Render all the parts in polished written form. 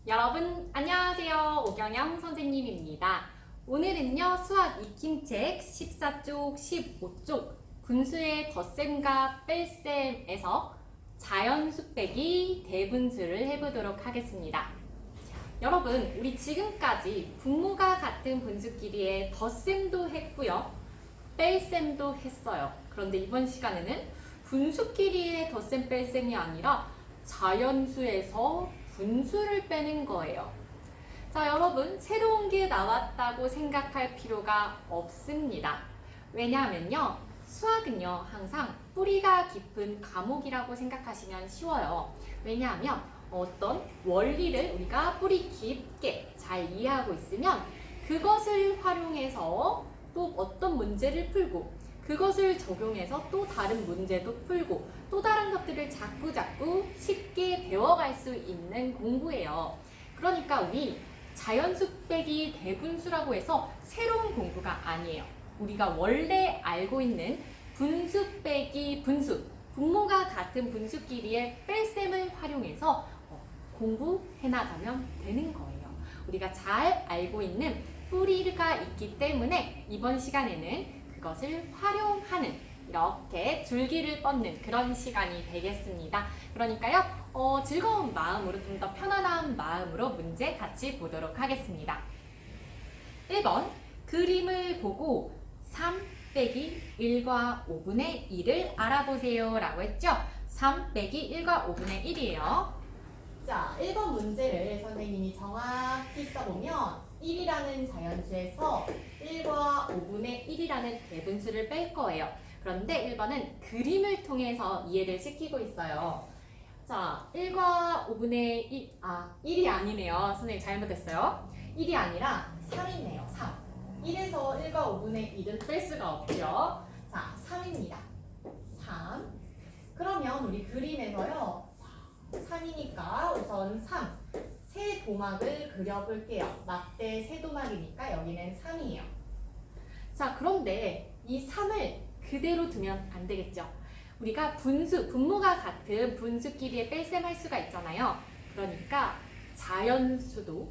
여러분 안녕하세요. 오경영 선생님입니다. 오늘은요 수학 익힘책 14쪽 15쪽 분수의 덧셈과 뺄셈에서 자연수 빼기 대분수를 해보도록 하겠습니다. 여러분 우리 지금까지 분모가 같은 분수끼리의 덧셈도 했고요 뺄셈도 했어요. 그런데 이번 시간에는 분수끼리의 덧셈 뺄셈이 아니라 자연수에서 분수를 빼는 거예요. 자, 여러분 새로운 게 나왔다고 생각할 필요가 없습니다. 왜냐하면요 수학은요 항상 뿌리가 깊은 과목이라고 생각하시면 쉬워요. 왜냐하면 어떤 원리를 우리가 뿌리 깊게 잘 이해하고 있으면 그것을 활용해서 또 어떤 문제를 풀고 그것을 적용해서 또 다른 문제도 풀고 또 다른 것들을 자꾸 쉽게 배워갈 수 있는 공부예요. 그러니까 우리 자연수 빼기 대분수라고 해서 새로운 공부가 아니에요. 우리가 원래 알고 있는 분수 빼기 분수, 분모가 같은 분수끼리의 뺄셈을 활용해서 공부해 나가면 되는 거예요. 우리가 잘 알고 있는 뿌리가 있기 때문에 이번 시간에는 그것을 활용하는 이렇게 줄기를 뻗는 그런 시간이 되겠습니다. 그러니까요 즐거운 마음으로 좀 더 편안한 마음으로 문제 같이 보도록 하겠습니다. 1번 그림을 보고 3 빼기 1과 5분의 1을 알아보세요 라고 했죠. 3 빼기 1과 5분의 1이에요. 자, 1번 문제를 선생님이 정확히 써보면 1이라는 자연수에서 1과 5분의 1이라는 대분수를 뺄 거예요. 그런데 1번은 그림을 통해서 이해를 시키고 있어요. 자, 1과 5분의 1, 1이 아니네요. 선생님 잘못했어요. 1이 아니라 3이네요. 3. 1에서 1과 5분의 1은 뺄 수가 없죠. 자, 3입니다. 3. 그러면 우리 그림에서요. 3이니까 우선 3. 세 도막을 그려볼게요. 막대 세 도막이니까 여기는 3이에요. 자, 그런데 이 3을 그대로 두면 안 되겠죠. 우리가 분모가 같은 분수끼리의 뺄셈 할 수가 있잖아요. 그러니까 자연수도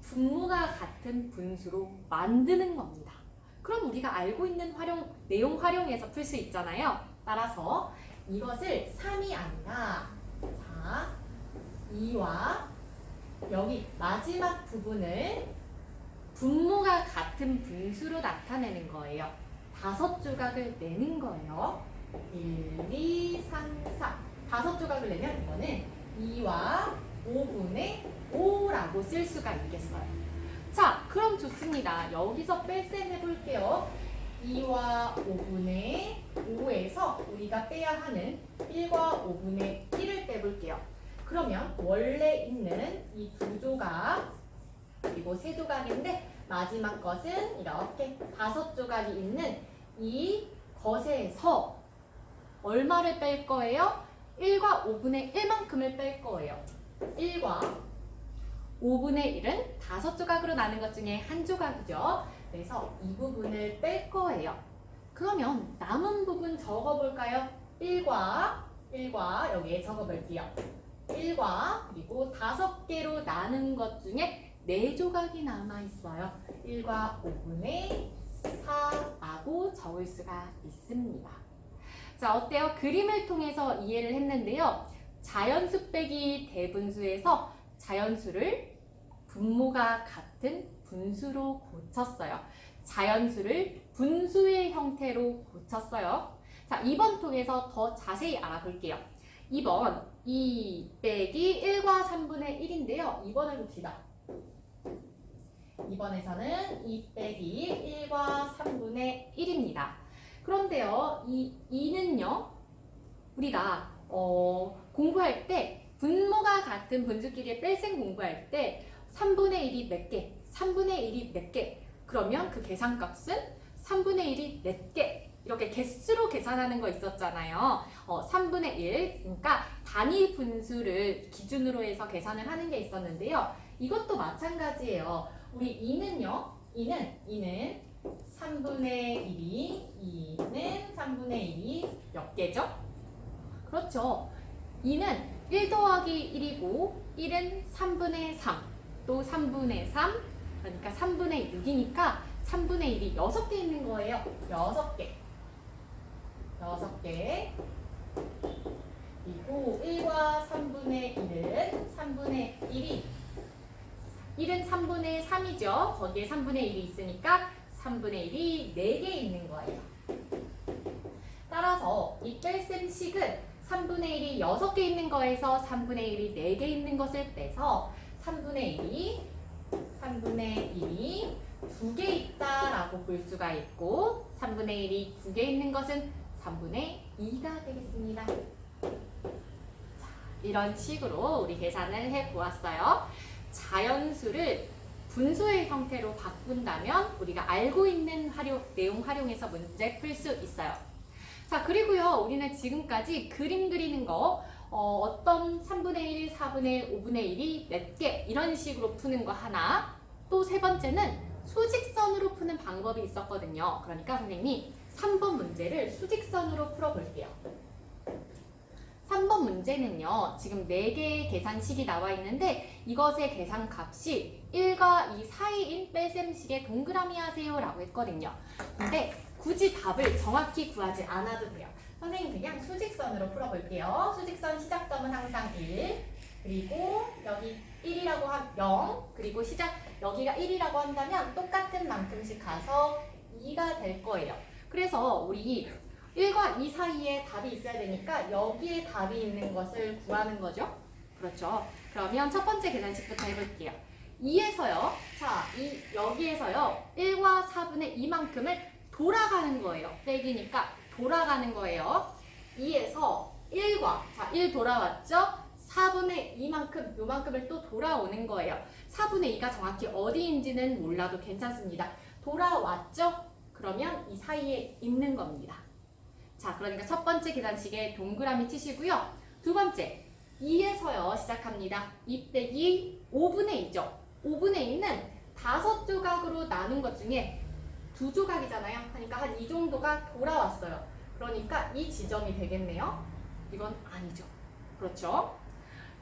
분모가 같은 분수로 만드는 겁니다. 그럼 우리가 알고 있는 내용 활용해서 풀 수 있잖아요. 따라서 이것을 3이 아니라 자, 2와 여기 마지막 부분을 분모가 같은 분수로 나타내는 거예요. 5조각을 내는 거예요. 1, 2, 3, 4. 5조각을 내면 이거는 2와 5분의 5라고 쓸 수가 있겠어요. 자, 그럼 좋습니다. 여기서 뺄셈 해볼게요. 2와 5분의 5에서 우리가 빼야 하는 1과 5분의 1을 빼볼게요. 그러면 원래 있는 이 2조각 그리고 3조각인데 마지막 것은 이렇게 5조각이 있는 이 것에서 얼마를 뺄 거예요? 1과 5분의 1만큼을 뺄 거예요. 1과 5분의 1은 5조각으로 나눈 것 중에 한 조각이죠. 그래서 이 부분을 뺄 거예요. 그러면 남은 부분 적어볼까요? 1과 여기에 적어볼게요. 1과 그리고 5개로 나눈 것 중에 4조각이 남아있어요. 1과 5분의 4라고 적을 수가 있습니다. 자, 어때요? 그림을 통해서 이해를 했는데요. 자연수 빼기 대분수에서 자연수를 분모가 같은 분수로 고쳤어요. 자연수를 분수의 형태로 고쳤어요. 자, 2번 통해서 더 자세히 알아볼게요. 2번 2 빼기 1과 3분의 1인데요. 2번을 봅시다. 2번에서는 2 빼기 1과 3분의 1입니다. 그런데요, 이 2는요, 우리가 공부할 때 분모가 같은 분수끼리의 뺄셈 공부할 때 3분의 1이 몇 개, 3분의 1이 몇 개, 그러면 그 계산값은 3분의 1이 몇 개, 이렇게 개수로 계산하는 거 있었잖아요. 3분의 1, 그러니까 단위 분수를 기준으로 해서 계산을 하는 게 있었는데요. 이것도 마찬가지예요. 우리 2는요, 2는 3분의 1이, 2는 3분의 1이 몇 개죠? 그렇죠. 2는 1 더하기 1이고 1은 3분의 3, 또 3분의 3, 그러니까 3분의 6이니까 3분의 1이 6개 있는 거예요. 6개. 6개. 그리고 1과 3분의 1은 3분의 1이 1은 3분의 3이죠. 거기에 3분의 1이 있으니까 3분의 1이 4개 있는 거예요. 따라서 이 뺄셈식은 3분의 1이 6개 있는 거에서 3분의 1이 4개 있는 것을 빼서 3분의 1이 2개 있다라고 볼 수가 있고 3분의 1이 2개 있는 것은 3분의 2가 되겠습니다. 자, 이런 식으로 우리 계산을 해보았어요. 자연수를 분수의 형태로 바꾼다면 우리가 알고 있는 내용 활용해서 문제 풀 수 있어요. 자, 그리고요, 우리는 지금까지 그림 그리는 거 어떤 3분의 1, 4분의 1, 5분의 1이 몇 개 이런 식으로 푸는 거 하나, 또 세 번째는 수직선으로 푸는 방법이 있었거든요. 그러니까 선생님이 3번 문제를 수직선으로 풀어볼게요. 3번 문제는요, 지금 4개의 계산식이 나와 있는데 이것의 계산값이 1과 2 사이인 뺄셈식의 동그라미 하세요 라고 했거든요. 근데 굳이 답을 정확히 구하지 않아도 돼요. 선생님 그냥 수직선으로 풀어볼게요. 수직선 시작점은 항상 1, 그리고 여기 1이라고 하면 0, 그리고 여기가 1이라고 한다면 똑같은 만큼씩 가서 2가 될 거예요. 그래서 우리 1과 2 사이에 답이 있어야 되니까 여기에 답이 있는 것을 구하는 거죠. 그렇죠. 그러면 첫 번째 계산식부터 해볼게요. 2에서요. 자, 여기에서요. 1과 4분의 2만큼을 돌아가는 거예요. 빼기니까 돌아가는 거예요. 2에서 1과, 자, 1 돌아왔죠? 4분의 2만큼, 요만큼을 또 돌아오는 거예요. 4분의 2가 정확히 어디인지는 몰라도 괜찮습니다. 돌아왔죠? 그러면 이 사이에 있는 겁니다. 자, 그러니까 첫 번째 계산식에 동그라미 치시고요. 두 번째, 2에서요 시작합니다. 2 빼기 5분의 2죠. 5분의 2는 5조각으로 나눈 것 중에 2조각이잖아요. 그러니까 한 이 정도가 돌아왔어요. 그러니까 이 지점이 되겠네요. 이건 아니죠. 그렇죠?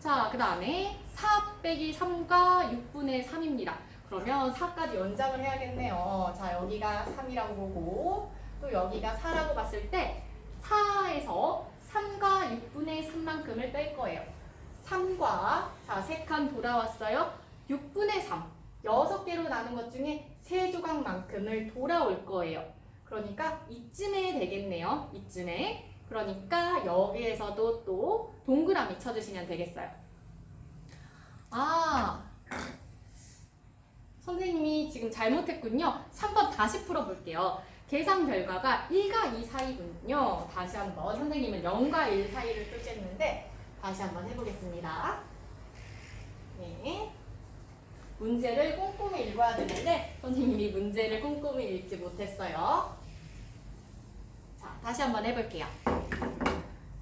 자, 그 다음에 4 빼기 3과 6분의 3입니다. 그러면 4까지 연장을 해야겠네요. 자, 여기가 3이라고 보고 또 여기가 4라고 봤을 때 4에서 3과 6분의 3만큼을 뺄 거예요. 3과, 자, 3칸 돌아왔어요. 6분의 3, 6개로 나눈 것 중에 3조각만큼을 돌아올 거예요. 그러니까 이쯤에 되겠네요. 이쯤에. 그러니까 여기에서도 또 동그라미 쳐주시면 되겠어요. 아, 선생님이 지금 잘못했군요. 3번 다시 풀어볼게요. 계산 결과가 1과 2 사이군요. 다시 한번 선생님은 0과 1 사이를 표시했는데 다시 한번 해보겠습니다. 네. 문제를 꼼꼼히 읽어야 되는데 선생님이 문제를 꼼꼼히 읽지 못했어요. 자, 다시 한번 해볼게요.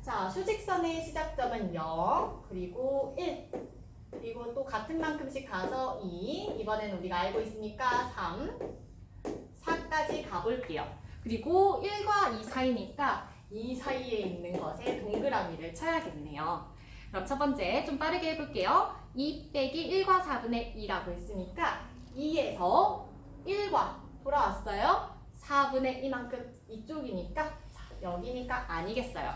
자, 수직선의 시작점은 0, 그리고 1, 그리고 또 같은 만큼씩 가서 2, 이번에는 우리가 알고 있으니까 3, 4까지 가볼게요. 그리고 1과 2 사이니까 이 사이에 있는 것에 동그라미를 쳐야겠네요. 그럼 첫 번째 좀 빠르게 해볼게요. 2 빼기 1과 4분의 2라고 했으니까 2에서 1과 돌아왔어요. 4분의 2만큼 이쪽이니까 자, 여기니까 아니겠어요.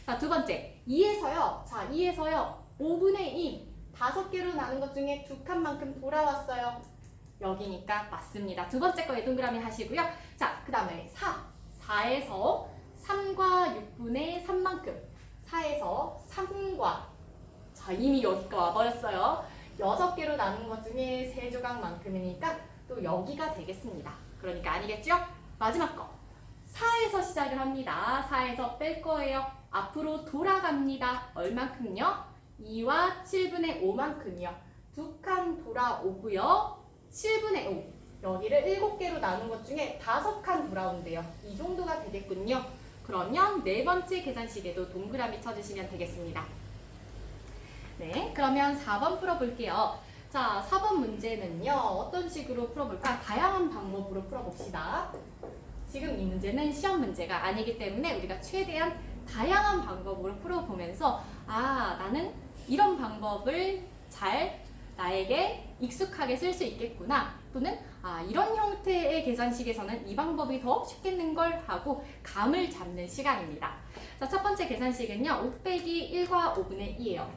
자, 두 번째 2에서요. 자, 2에서요. 5분의 2 5개로 나눈 것 중에 2칸만큼 돌아왔어요. 여기니까 맞습니다. 두 번째 거에 동그라미 하시고요. 자, 그 다음에 4에서 3과 6분의 3만큼 4에서 3과 자, 이미 여기가 와버렸어요. 6개로 나눈 것 중에 3조각만큼이니까 또 여기가 되겠습니다. 그러니까 아니겠죠? 마지막 거 4에서 시작을 합니다. 4에서 뺄 거예요. 앞으로 돌아갑니다. 얼만큼요? 2와 7분의 5만큼이요. 2칸 돌아오고요. 7분의 5. 여기를 7개로 나눈 것 중에 5칸 돌아온대요. 이 정도가 되겠군요. 그러면 네 번째 계산식에도 동그라미 쳐주시면 되겠습니다. 네, 그러면 4번 풀어볼게요. 자, 4번 문제는요. 어떤 식으로 풀어볼까? 다양한 방법으로 풀어봅시다. 지금 이 문제는 시험 문제가 아니기 때문에 우리가 최대한 다양한 방법으로 풀어보면서 아, 나는 이런 방법을 잘 나에게 익숙하게 쓸 수 있겠구나. 또는 이런 형태의 계산식에서는 이 방법이 더 쉽겠는걸 하고 감을 잡는 시간입니다. 자, 첫 번째 계산식은요. 5 빼기 1과 5분의 2예요.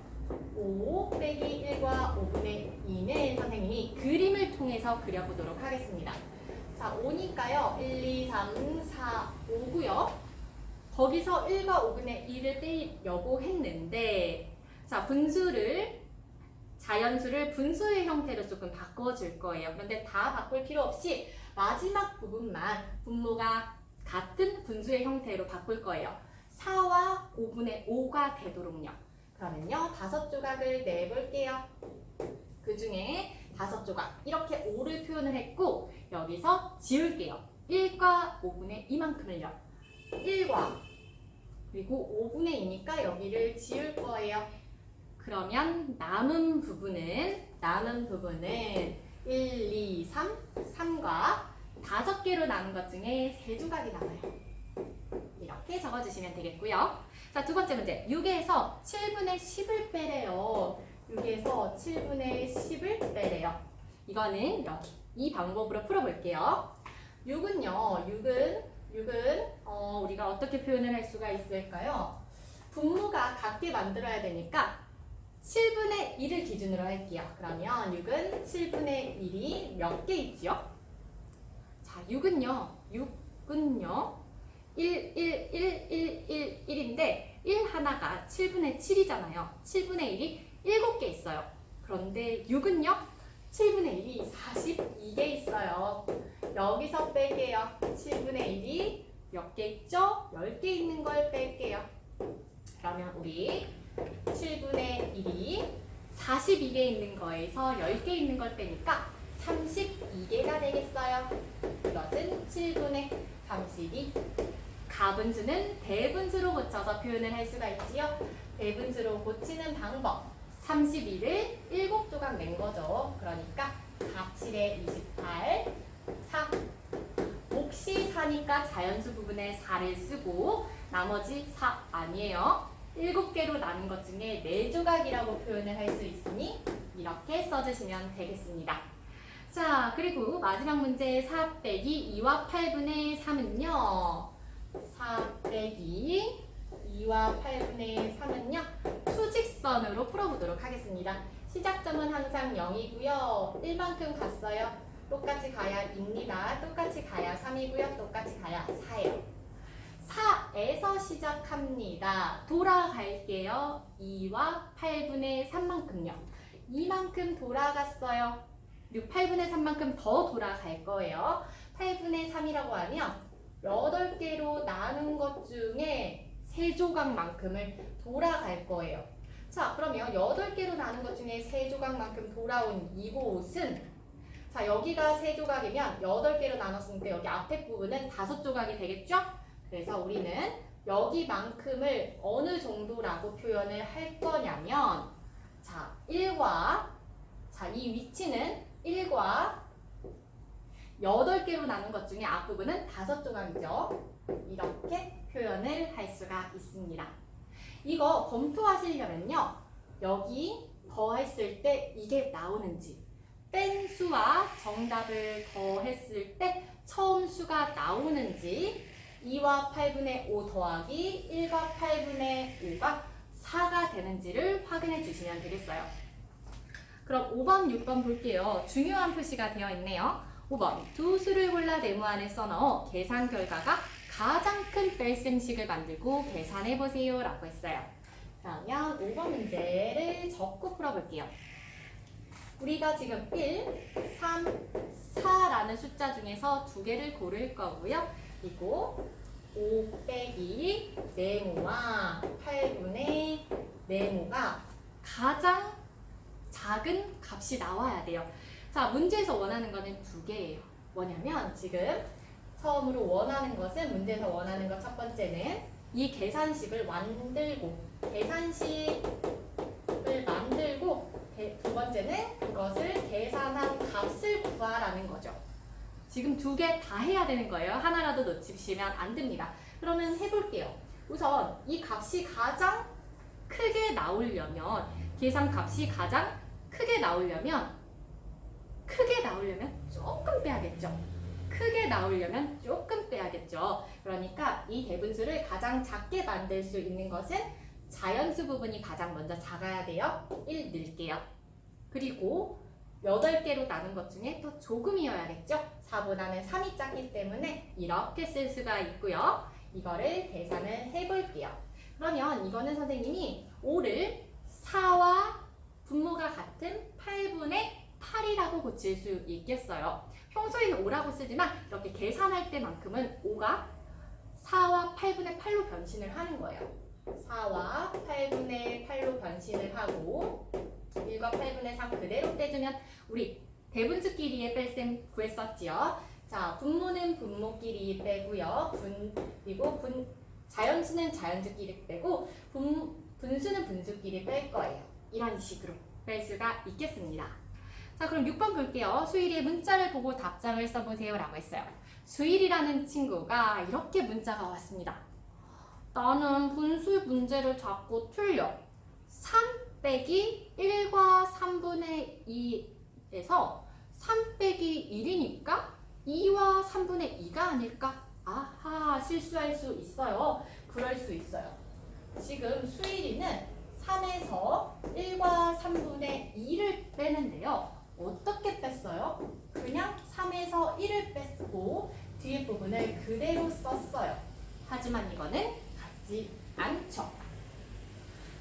5 빼기 1과 5분의 2는 선생님이 그림을 통해서 그려보도록 하겠습니다. 자, 5니까요. 1, 2, 3, 4, 5고요. 거기서 1과 5분의 2를 빼려고 했는데 자, 자연수를 분수의 형태로 조금 바꿔줄 거예요. 그런데 다 바꿀 필요 없이 마지막 부분만 분모가 같은 분수의 형태로 바꿀 거예요. 4와 5분의 5가 되도록요. 그러면요. 5조각을 내볼게요. 그 중에 5조각 이렇게 5를 표현을 했고 여기서 지울게요. 1과 5분의 2만큼을요. 1과 그리고 5분의 2니까 여기를 지울 거예요. 그러면 남은 부분은 1, 2, 3, 3과 5개로 나눈 것 중에 3조각이 남아요. 이렇게 적어주시면 되겠고요. 자, 두 번째 문제. 6에서 7분의 10을 빼래요. 6에서 7분의 10을 빼래요. 이거는 여기 이 방법으로 풀어볼게요. 6은 우리가 어떻게 표현을 할 수가 있을까요? 분모가 같게 만들어야 되니까 7분의 1을 기준으로 할게요. 그러면 6은 7분의 1이 몇 개 있죠? 자, 6은요. 1, 1인데 1 하나가 7분의 7이잖아요. 7분의 1이 7개 있어요. 그런데 6은요. 7분의 1이 42개 있어요. 여기서 뺄게요. 7분의 1이 몇 개 있죠? 10개 있는 걸 뺄게요. 그러면 우리 7분의 1이 42개 있는 거에서 10개 있는 걸 빼니까 32개가 되겠어요. 이것은 7분의 32. 가분수는 대분수로 고쳐서 표현을 할 수가 있지요. 대분수로 고치는 방법. 32를 7조각 낸 거죠. 그러니까 4, 7에 28, 4. 몫이 4니까 자연수 부분에 4를 쓰고 나머지 4 아니에요. 7개로 나눈 것 중에 4조각이라고 표현을 할 수 있으니 이렇게 써주시면 되겠습니다. 자, 그리고 마지막 문제 4 빼기 2와 8분의 3은요. 4 빼기 2와 8분의 3은요. 수직선으로 풀어보도록 하겠습니다. 시작점은 항상 0이고요. 1만큼 갔어요. 똑같이 가야 2입니다. 똑같이 가야 3이고요. 똑같이 가야 4예요. 4에서 시작합니다. 돌아갈게요. 2와 8분의 3만큼요. 이만큼 돌아갔어요. 그리고 8분의 3만큼 더 돌아갈 거예요. 8분의 3이라고 하면 8개로 나눈 것 중에 3조각만큼을 돌아갈 거예요. 자, 그러면 8개로 나눈 것 중에 3조각만큼 돌아온 이곳은 자, 여기가 3조각이면 8개로 나눴으니까 여기 앞에 부분은 5조각이 되겠죠? 그래서 우리는 여기만큼을 어느 정도라고 표현을 할 거냐면 자, 이 위치는 1과 8개로 나눈 것 중에 앞부분은 5조각이죠. 이렇게 표현을 할 수가 있습니다. 이거 검토하시려면요. 여기 더했을 때 이게 나오는지 뺀 수와 정답을 더했을 때 처음 수가 나오는지 2와 8분의 5 더하기 1과 8분의 5가 4가 되는지를 확인해 주시면 되겠어요. 그럼 5번, 6번 볼게요. 중요한 표시가 되어 있네요. 5번, 두 수를 골라 네모 안에 써넣어 계산 결과가 가장 큰 뺄셈식을 만들고 계산해보세요 라고 했어요. 그러면 5번 문제를 적고 풀어볼게요. 우리가 지금 1, 3, 4라는 숫자 중에서 2개를 고를 거고요. 그리고 5 빼기 네모와 8분의 네모가 가장 작은 값이 나와야 돼요. 자, 문제에서 원하는 거는 2개예요. 뭐냐면 지금 처음으로 원하는 것은 문제에서 원하는 것 첫 번째는 이 계산식을 만들고 두 번째는 그것을 계산한 값을 구하라는 거죠. 지금 2개 다 해야 되는 거예요. 하나라도 놓치시면 안 됩니다. 그러면 해볼게요. 우선 이 값이 가장 크게 나오려면 계산값이 가장 크게 나오려면 조금 빼야겠죠. 크게 나오려면 조금 빼야겠죠. 그러니까 이 대분수를 가장 작게 만들 수 있는 것은 자연수 부분이 가장 먼저 작아야 돼요. 1 넣을게요. 그리고 8개로 나눈 것 중에 또 조금이어야겠죠. 4보다는 3이 작기 때문에 이렇게 쓸 수가 있고요. 이거를 계산을 해볼게요. 그러면 이거는 선생님이 5를 4와 분모가 같은 8분의 8이라고 고칠 수 있겠어요. 평소에는 5라고 쓰지만 이렇게 계산할 때만큼은 5가 4와 8분의 8로 변신을 하는 거예요. 4와 8분의 8로 변신을 하고 1과 8분의 3 그대로 빼주면 우리 대분수끼리의 뺄셈 구했었지요. 자, 분모는 분모끼리 빼고요. 그리고 자연수는 자연수끼리 빼고 분수는 분수끼리 뺄 거예요. 이런 식으로 뺄 수가 있겠습니다. 자, 그럼 6번 볼게요. 수일이의 문자를 보고 답장을 써보세요 라고 했어요. 수일이라는 친구가 이렇게 문자가 왔습니다. 나는 분수 문제를 자꾸 틀려. 3 빼기 1과 3분의 2에서 3 빼기 1이니까 2와 3분의 2가 아닐까? 아하, 실수할 수 있어요. 그럴 수 있어요. 지금 수일이는 3에서 1과 3분의 2를 빼는데요. 어떻게 뺐어요? 그냥 3에서 1을 뺐고 뒤에 부분을 그대로 썼어요. 하지만 이거는 같지 않죠.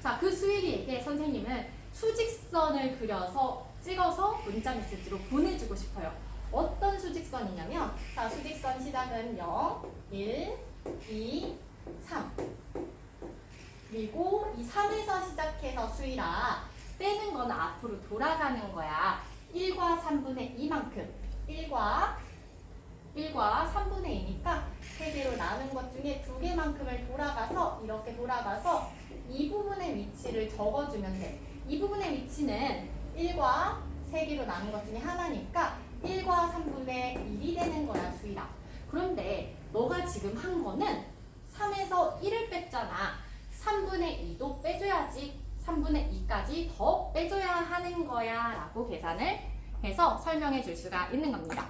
자, 그 수일이에게 선생님은 수직선을 그려서 찍어서 문자 메시지로 보내주고 싶어요. 어떤 수직선이냐면, 자, 수직선 시작은 0, 1, 2, 3. 그리고 이 3에서 시작해서 수일아, 빼는 건 앞으로 돌아가는 거야. 1과 3분의 2만큼. 1과 3분의 2니까 3개로 나눈 것 중에 2개만큼을 돌아가서 이렇게 돌아가서 이 부분의 위치를 적어주면 돼. 이 부분의 위치는 1과 3개로 나눈 것 중에 하나니까 1과 3분의 1이 되는 거야, 수일아. 그런데 너가 지금 한 거는 3에서 1을 뺐잖아. 3분의 2도 빼줘야지. 3분의 2까지 더 빼줘야 하는 거야 라고 계산을 해서 설명해 줄 수가 있는 겁니다.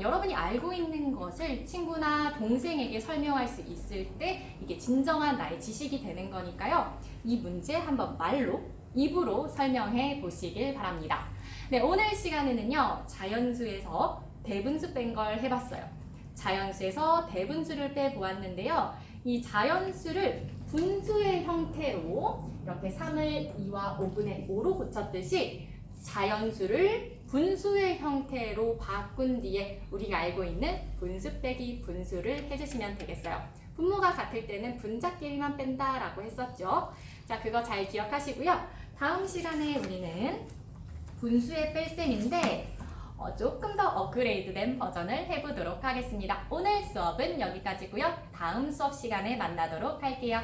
여러분이 알고 있는 것을 친구나 동생에게 설명할 수 있을 때 이게 진정한 나의 지식이 되는 거니까요. 이 문제 한번 말로, 입으로 설명해 보시길 바랍니다. 네, 오늘 시간에는요. 자연수에서 대분수 뺀 걸 해봤어요. 자연수에서 대분수를 빼보았는데요. 이 자연수를 분수의 형태로 이렇게 3을 2와 5분의 5로 고쳤듯이 자연수를 분수의 형태로 바꾼 뒤에 우리가 알고 있는 분수 빼기 분수를 해주시면 되겠어요. 분모가 같을 때는 분자끼리만 뺀다라고 했었죠. 자, 그거 잘 기억하시고요. 다음 시간에 우리는 분수의 뺄셈인데 조금 더 업그레이드된 버전을 해보도록 하겠습니다. 오늘 수업은 여기까지고요. 다음 수업 시간에 만나도록 할게요.